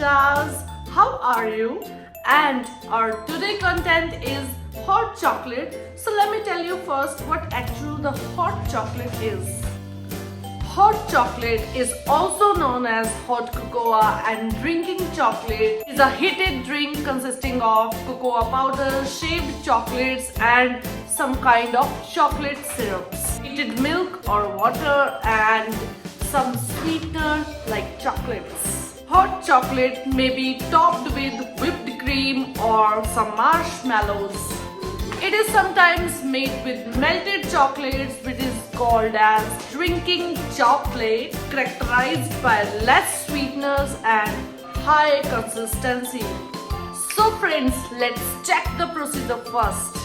ninjas, how are you? And our today content is hot chocolate. So let me tell you first what actually the hot chocolate is. Hot chocolate is also known as hot cocoa, and drinking chocolate is a heated drink consisting of cocoa powder, shaved chocolates and some kind of chocolate syrups, heated milk or water and some sweetener like chocolates. Hot chocolate may be topped with whipped cream or some marshmallows. It is sometimes made with melted chocolates, which is called as drinking chocolate, characterized by less sweeteners and high consistency. So friends, let's check the procedure first.